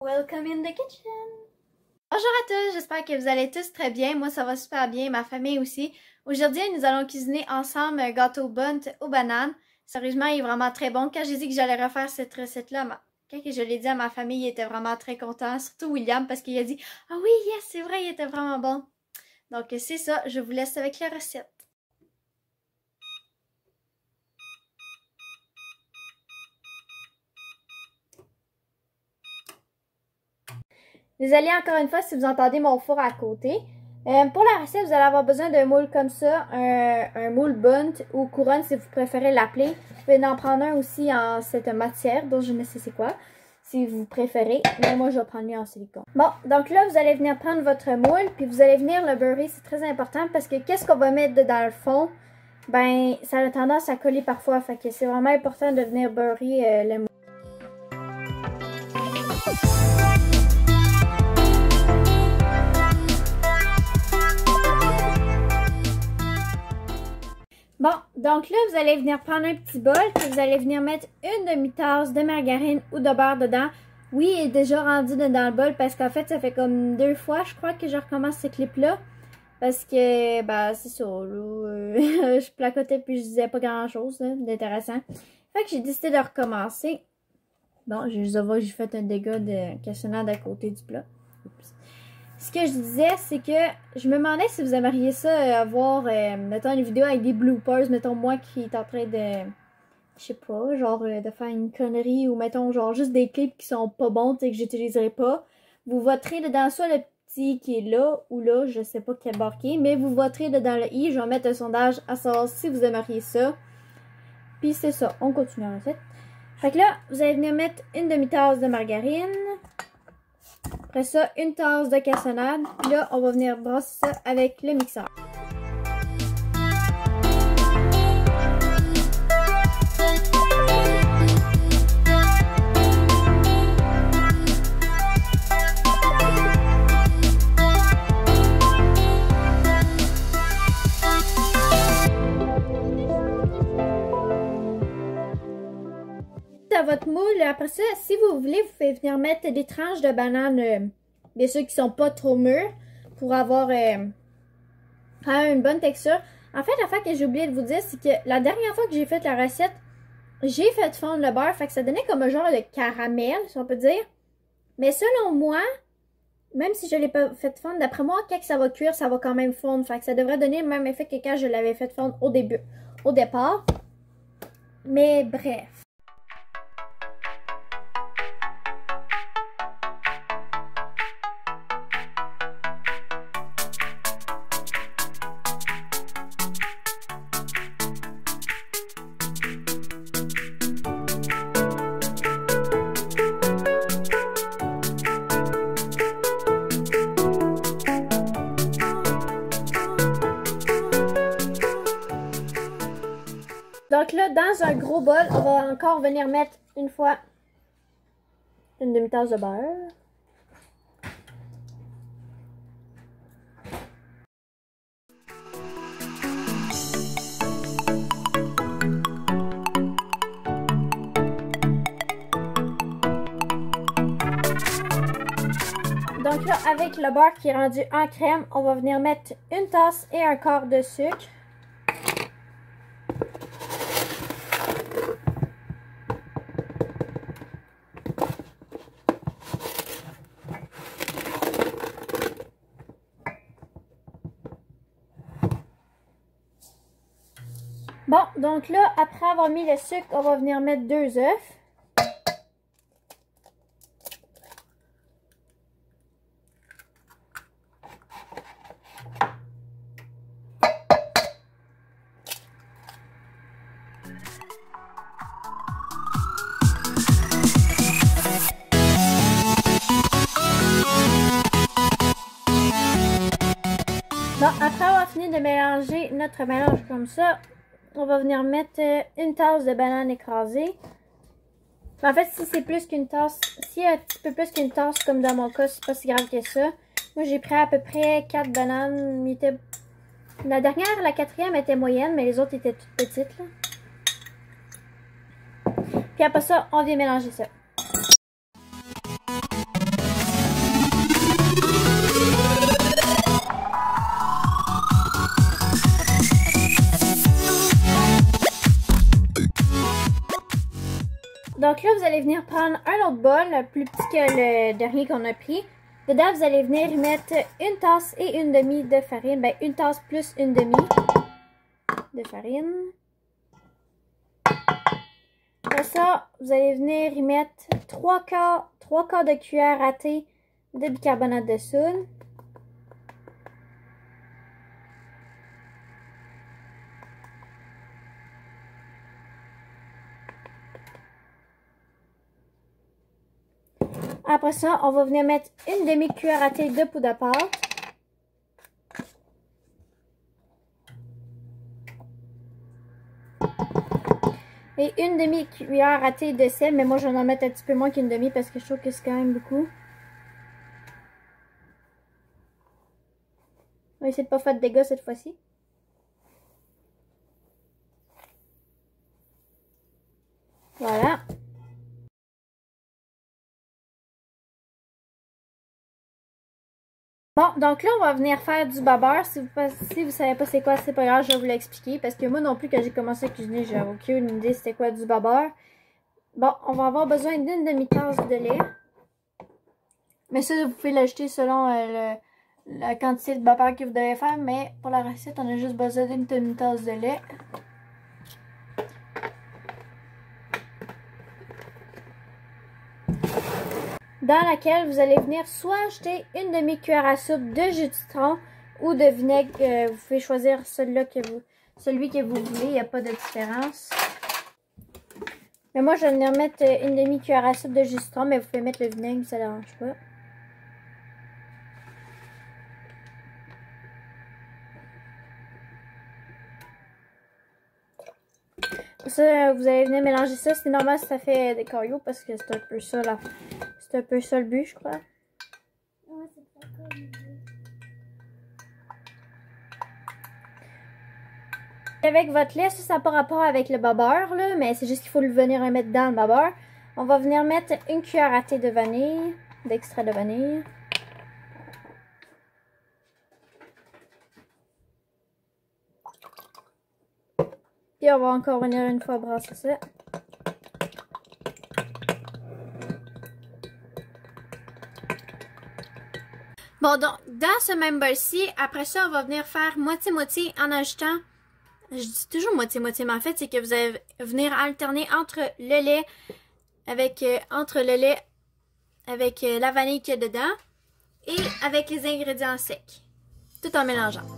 Welcome in the kitchen! Bonjour à tous, j'espère que vous allez tous très bien. Moi, ça va super bien, ma famille aussi. Aujourd'hui, nous allons cuisiner ensemble un gâteau Bundt aux bananes. Sérieusement, il est vraiment très bon. Quand j'ai dit que j'allais refaire cette recette-là, quand je l'ai dit à ma famille, il était vraiment très content. Surtout William, parce qu'il a dit « Ah oui, yes, c'est vrai, il était vraiment bon! » Donc c'est ça, je vous laisse avec la recette. Désolée encore une fois si vous entendez mon four à côté. Pour la recette, vous allez avoir besoin d'un moule comme ça, un moule Bundt ou couronne si vous préférez l'appeler. Vous pouvez en prendre un aussi en cette matière dont je ne sais c'est quoi, si vous préférez. Mais moi, je vais prendre lui en silicone. Bon, donc là, vous allez venir prendre votre moule, puis vous allez venir le beurrer. C'est très important parce que qu'est-ce qu'on va mettre dans le fond? Ben, ça a tendance à coller parfois. Fait que c'est vraiment important de venir beurrer le moule. Bon, donc là, vous allez venir prendre un petit bol, puis vous allez venir mettre une demi-tasse de margarine ou de beurre dedans. Oui, il est déjà rendu dans le bol parce qu'en fait, ça fait comme 2 fois, je crois, que je recommence ce clip-là. Parce que, bah, c'est ça, là, je placotais puis je disais pas grand-chose d'intéressant. Fait que j'ai décidé de recommencer. Bon, j'ai fait un dégât de cassonade à côté du plat. Oups. Ce que je disais, c'est que je me demandais si vous aimeriez ça, avoir, mettons, une vidéo avec des bloopers, mettons, moi qui est en train de, je sais pas, genre, de faire une connerie, ou mettons, genre, juste des clips qui sont pas bons, tu sais, que j'utiliserai pas. Vous voterez dedans soit le petit qui est là, ou là, je sais pas quel bord qui est, mais vous voterez dedans le i, je vais mettre un sondage à savoir si vous aimeriez ça. Puis c'est ça, on continue la recette. Fait que là, vous allez venir mettre une demi-tasse de margarine. Après ça, une tasse de cassonade. Puis là, on va venir brasser ça avec le mixeur. À votre moule, après ça, si vous voulez, vous pouvez venir mettre des tranches de bananes, bien sûr qui sont pas trop mûres, pour avoir une bonne texture. En fait, l'affaire que j'ai oublié de vous dire, c'est que la dernière fois que j'ai fait la recette, j'ai fait fondre le beurre, fait que ça donnait comme un genre de caramel, si on peut dire. Mais selon moi, même si je l'ai pas fait fondre, d'après moi, quand ça va cuire, ça va quand même fondre. Fait que ça devrait donner le même effet que quand je l'avais fait fondre au départ. Mais bref. Donc là, dans un gros bol, on va encore venir mettre une fois une demi-tasse de beurre. Donc là, avec le beurre qui est rendu en crème, on va venir mettre une tasse et un quart de sucre. Bon, donc là, après avoir mis le sucre, on va venir mettre 2 œufs. Bon, après avoir fini de mélanger notre mélange comme ça, on va venir mettre une tasse de banane écrasée. En fait, si c'est plus qu'une tasse, si un petit peu plus qu'une tasse, comme dans mon cas, c'est pas si grave que ça. Moi, j'ai pris à peu près 4 bananes. La dernière, la 4e, était moyenne, mais les autres étaient toutes petites, là. Puis après ça, on vient mélanger ça. Donc là, vous allez venir prendre un autre bol, plus petit que le dernier qu'on a pris. Dedans, vous allez venir y mettre une tasse et une demi de farine. Ben, une tasse plus une demi de farine. Après ça, vous allez venir y mettre 3 quarts de cuillère à thé de bicarbonate de soude. Après ça, on va venir mettre une demi-cuillère à thé de poudre à pâte. Et une demi-cuillère à thé de sel, mais moi je vais en mettre un petit peu moins qu'une demi parce que je trouve que c'est quand même beaucoup. On va essayer de pas faire de dégâts cette fois-ci. Voilà. Bon, donc là, on va venir faire du babeur. Si vous savez pas c'est quoi, c'est pas grave, je vais vous l'expliquer. Parce que moi non plus, quand j'ai commencé à cuisiner, j'avais aucune idée c'était quoi du babeur. Bon, on va avoir besoin d'une demi-tasse de lait. Mais ça, vous pouvez l'ajouter selon la quantité de babeur que vous devez faire. Mais pour la recette, on a juste besoin d'une demi-tasse de lait. Dans laquelle vous allez venir soit ajouter une demi-cuillère à soupe de jus de citron ou de vinaigre. Vous pouvez choisir celui que vous voulez, il n'y a pas de différence. Mais moi, je vais venir mettre une demi-cuillère à soupe de jus de citron, mais vous pouvez mettre le vinaigre, ça ne dérange pas. Ça, vous allez venir mélanger ça. C'est normal si ça fait des cailloux parce que c'est un peu ça là. C'est un peu ça le but, je crois. Ouais, c'est pas comme avec votre lait, ça n'a pas rapport avec le babeur, là, mais c'est juste qu'il faut le venir le mettre dans le babeur. On va venir mettre une cuillère à thé de vanille, d'extrait de vanille. Puis on va encore venir une fois brasser ça. Bon, donc, dans ce même bol-ci, après ça, on va venir faire moitié-moitié en ajoutant, je dis toujours moitié-moitié, mais en fait, c'est que vous allez venir alterner entre le lait avec, la vanille qu'il y a dedans et avec les ingrédients secs, tout en mélangeant.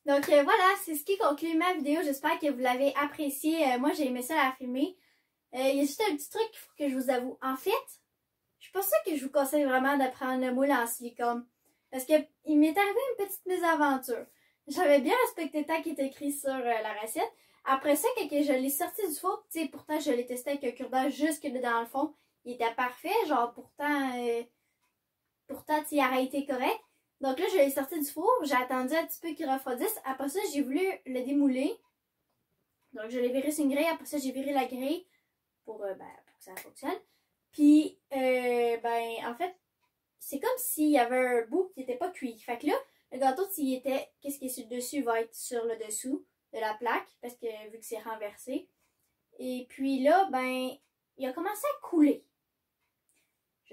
Donc voilà, c'est ce qui conclut ma vidéo. J'espère que vous l'avez apprécié. Moi, j'ai aimé ça la filmer. Il y a juste un petit truc qu'il faut que je vous avoue. En fait, je suis pas sûre que je vous conseille vraiment de prendre le moule en silicone. Parce que il m'est arrivé une petite mésaventure. J'avais bien respecté le temps qui est écrit sur la recette. Après ça, quand je l'ai sorti du four, tu sais, pourtant je l'ai testé avec un cure-dent jusque dans le fond. Il était parfait, genre pourtant, tu sais, il aurait été correct. Donc là, je l'ai sorti du four, j'ai attendu un petit peu qu'il refroidisse. Après ça, j'ai voulu le démouler. Donc je l'ai viré sur une grille, après ça, j'ai viré la grille pour que ça fonctionne. Puis, en fait, c'est comme s'il y avait un bout qui n'était pas cuit. Fait que là, le gâteau, s'il était, qu'est-ce qui est sur le dessus va être sur le dessous de la plaque, parce que vu que c'est renversé. Et puis là, il a commencé à couler.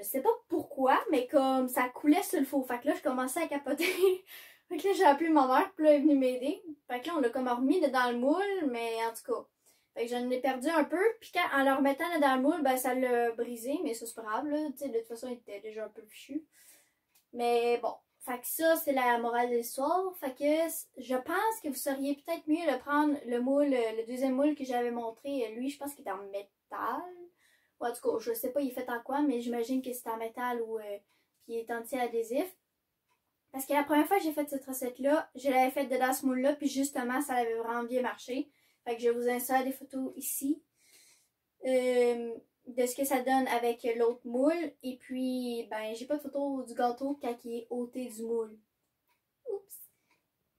Je sais pas pourquoi, mais comme ça coulait sur le faux. Fait que là, je commençais à capoter. Fait que là, j'ai appelé ma mère, puis là, elle est venue m'aider. Fait que là, on l'a comme remis dans le moule, mais en tout cas. Fait que j'en ai perdu un peu, puis en le remettant dans le moule, ben ça l'a brisé, mais ça c'est pas grave, là. Tu sais, de toute façon, il était déjà un peu fichu. Mais bon. Fait que ça, c'est la morale de l'histoire. Fait que je pense que vous seriez peut-être mieux de prendre le moule, le deuxième moule que j'avais montré. Lui, je pense qu'il est en métal. Ou en tout cas, je sais pas il est fait en quoi, mais j'imagine que c'est en métal ou puis il est anti-adhésif. Parce que la première fois que j'ai fait cette recette-là, je l'avais faite dedans ce moule-là, puis justement, ça avait vraiment bien marché. Fait que je vous insère des photos ici de ce que ça donne avec l'autre moule. Et puis, ben, j'ai pas de photo du gâteau quand il est ôté du moule. Oups!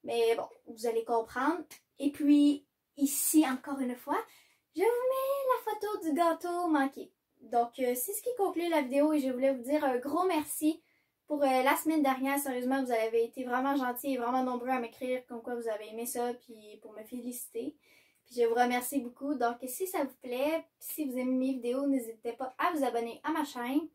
Mais bon, vous allez comprendre. Et puis, ici, encore une fois, je vous mets la photo du gâteau manqué. Donc, c'est ce qui conclut la vidéo et je voulais vous dire un gros merci pour la semaine dernière. Sérieusement, vous avez été vraiment gentils et vraiment nombreux à m'écrire comme quoi vous avez aimé ça puis pour me féliciter. Puis je vous remercie beaucoup. Donc, si ça vous plaît, si vous aimez mes vidéos, n'hésitez pas à vous abonner à ma chaîne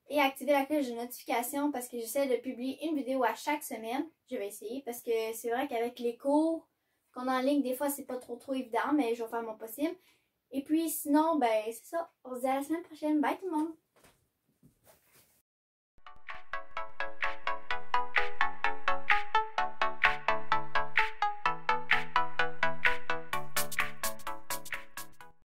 et à activer la cloche de notification parce que j'essaie de publier une vidéo à chaque semaine. Je vais essayer parce que c'est vrai qu'avec les cours qu'on a en ligne, des fois, c'est pas trop évident, mais je vais faire mon possible. Et puis sinon, ben c'est ça. On se dit à la semaine prochaine. Bye tout le monde!